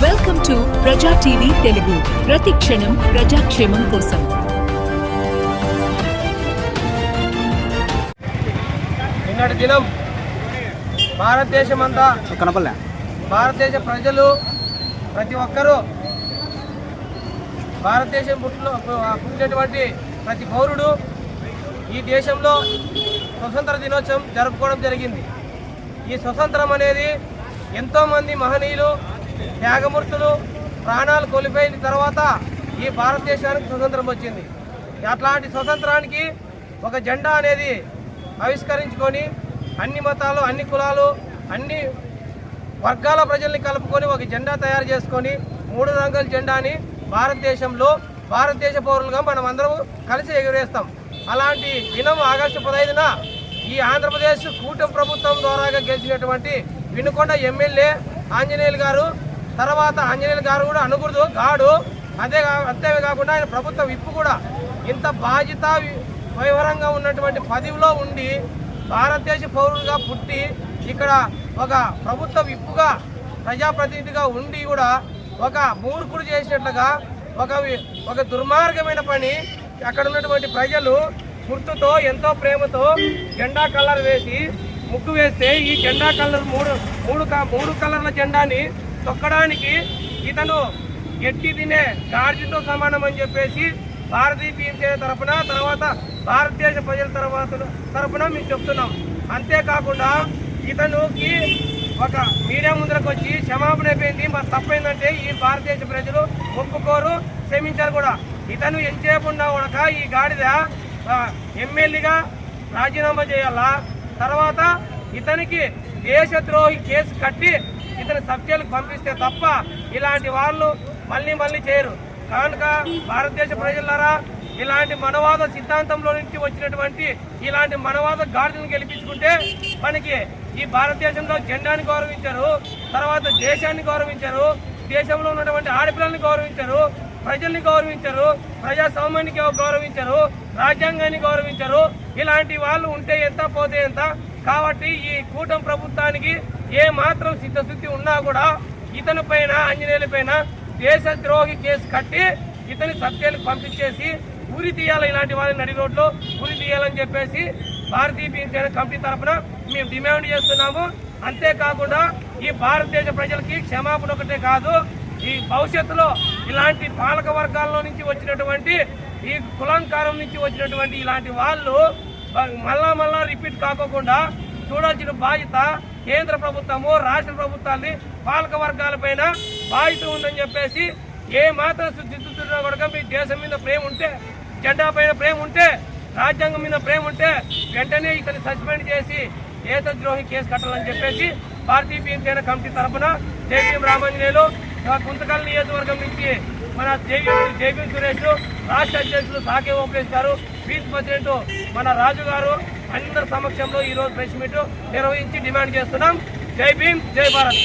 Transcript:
Welcome to ప్రజా TV Telugu. ప్రతి క్షణం ప్రజాక్షేమం కోసం. నిన్నటి దినం భారతదేశమంతా భారతదేశ ప్రజలు ప్రతి ఒక్కరూ భారతదేశం పుట్టినటువంటి ప్రతి పౌరుడు ఈ దేశంలో స్వతంత్ర దినోత్సవం జరుపుకోవడం జరిగింది. ఈ స్వతంత్రం అనేది ఎంతోమంది మహనీయులు త్యాగమూర్తులు ప్రాణాలు కోల్పోయిన తర్వాత ఈ భారతదేశానికి స్వతంత్రం వచ్చింది. అట్లాంటి స్వతంత్రానికి ఒక జెండా అనేది ఆవిష్కరించుకొని అన్ని మతాలు, అన్ని కులాలు, అన్ని వర్గాల ప్రజల్ని కలుపుకొని ఒక జెండా తయారు చేసుకొని 3 రంగుల జెండాని భారతదేశంలో భారతదేశ పౌరులుగా మనం అందరం కలిసి ఎగురేస్తాం. అలాంటి దినం ఆగస్టు 15న ఈ ఆంధ్రప్రదేశ్ కూటమి ప్రభుత్వం ద్వారా గెలిచినటువంటి వినుకొండ ఎమ్మెల్యే ఆంజనేయులు గారు, తర్వాత ఆంజనేయులు గారు కూడా అనుగుడు గాడు, అంతేకాకుండా ఆయన ప్రభుత్వ విప్పు కూడా ఇంత బాధ్యత వైవరంగా ఉన్నటువంటి పదవిలో ఉండి భారతదేశ పౌరులుగా పుట్టి ఇక్కడ ఒక ప్రభుత్వ విప్పుగా ప్రజాప్రతినిధిగా ఉండి కూడా ఒక మూర్ఖుడు చేసినట్లుగా ఒక దుర్మార్గమైన పని అక్కడ ఉన్నటువంటి ప్రజలు గుర్తుతో ఎంతో ప్రేమతో జెండా కలర్ వేసి ముగ్గు వేస్తే ఈ జెండా కలర్ మూడు కలర్ల జెండాని తొక్కడానికి ఇతను ఎట్టి తినే గార్జీతో సమానం అని చెప్పేసి భారతీయ పీఎంసీ తరఫున తర్వాత భారతదేశ ప్రజల తరఫున మేము చెప్తున్నాం. అంతేకాకుండా ఇతనుకి ఒక మీడియా ముందరకు వచ్చి క్షమాపణ అయిపోయింది, మరి తప్పైందంటే ఈ భారతదేశ ప్రజలు ఒప్పుకోరు, క్షమించారు కూడా. ఇతను ఎంతసేపు ఉన్నా కూడా ఈ గాడిద ఎమ్మెల్యేగా రాజీనామా చేయాలా, తర్వాత ఇతనికి దేశద్రోహి కేసు కట్టి ఇతని సబ్జెక్టులకు పంపిస్తే తప్ప ఇలాంటి వాళ్ళు మళ్ళీ చేయరు. కనుక భారతదేశ ప్రజలారా, ఇలాంటి మనవాద సిద్ధాంతంలో నుంచి వచ్చినటువంటి ఇలాంటి మనవాద గాడులను గెలిపించుకుంటే మనకి ఈ భారతదేశంలో జెండాని గౌరవించారు, తర్వాత దేశాన్ని గౌరవించారు, దేశంలో ఉన్నటువంటి ఆడపిల్లల్ని గౌరవించారు, ప్రజల్ని గౌరవించారు, ప్రజాస్వామ్యాన్ని గౌరవించారు, రాజ్యాంగాన్ని గౌరవించారు. ఇలాంటి వాళ్ళు ఉంటే ఎంత పోతే ఎంత. కాబట్టి ఈ కూటమి ప్రభుత్వానికి ఏ మాత్రం సిద్ధశుద్ధి ఉన్నా కూడా ఇతని పైన ఆంజనేయుల పైన దేశద్రోహి కేసు కట్టి ఇతని సబ్జెక్టులకు పంపించేసి ఉరి తీయాలి, ఇలాంటి వాళ్ళని నడి రోడ్లో ఉరి తీయాలని చెప్పేసి భారతీయ పీఎంసీ కమిటీ తరఫున మేము డిమాండ్ చేస్తున్నాము. అంతేకాకుండా ఈ భారతదేశ ప్రజలకి క్షమాపణ ఒకటే కాదు, ఈ భవిష్యత్తులో ఇలాంటి పాలక వర్గాల్లో నుంచి వచ్చినటువంటి ఈ కులాంకారం నుంచి వచ్చినటువంటి ఇలాంటి వాళ్ళు మళ్ళా రిపీట్ కాకోకుండా చూడాల్సిన బాధ్యత కేంద్ర ప్రభుత్వము, రాష్ట్ర ప్రభుత్వాన్ని పాలక వర్గాలపైన బాధ్యత ఉందని చెప్పేసి ఏ మాత్రం సిద్ధుతున్నా కూడా మీ దేశం మీద ప్రేమ ఉంటే, జెండా పైన ప్రేమ ఉంటే, రాజ్యాంగం మీద ప్రేమ ఉంటే వెంటనే ఇతన్ని సస్పెండ్ చేసి దేశద్రోహి కేసు కట్టాలని చెప్పేసి భారతీయ పీఎంసీ కమిటీ తరఫున జేబీఎం రామాంజనేయులు, కుంతకల్ నియోజకవర్గం నుంచి మన జేబీ సురేష్, రాష్ట్ర అధ్యక్షులు సాకే ఓపేష్ గారు, పీస్ ప్రెసిడెంట్ మన రాజు గారు అందరి సమక్షంలో ఈరోజు ప్రెస్ మీట్ నిర్వహించి డిమాండ్ చేస్తున్నాం. జై భీమ్, జై భారత్.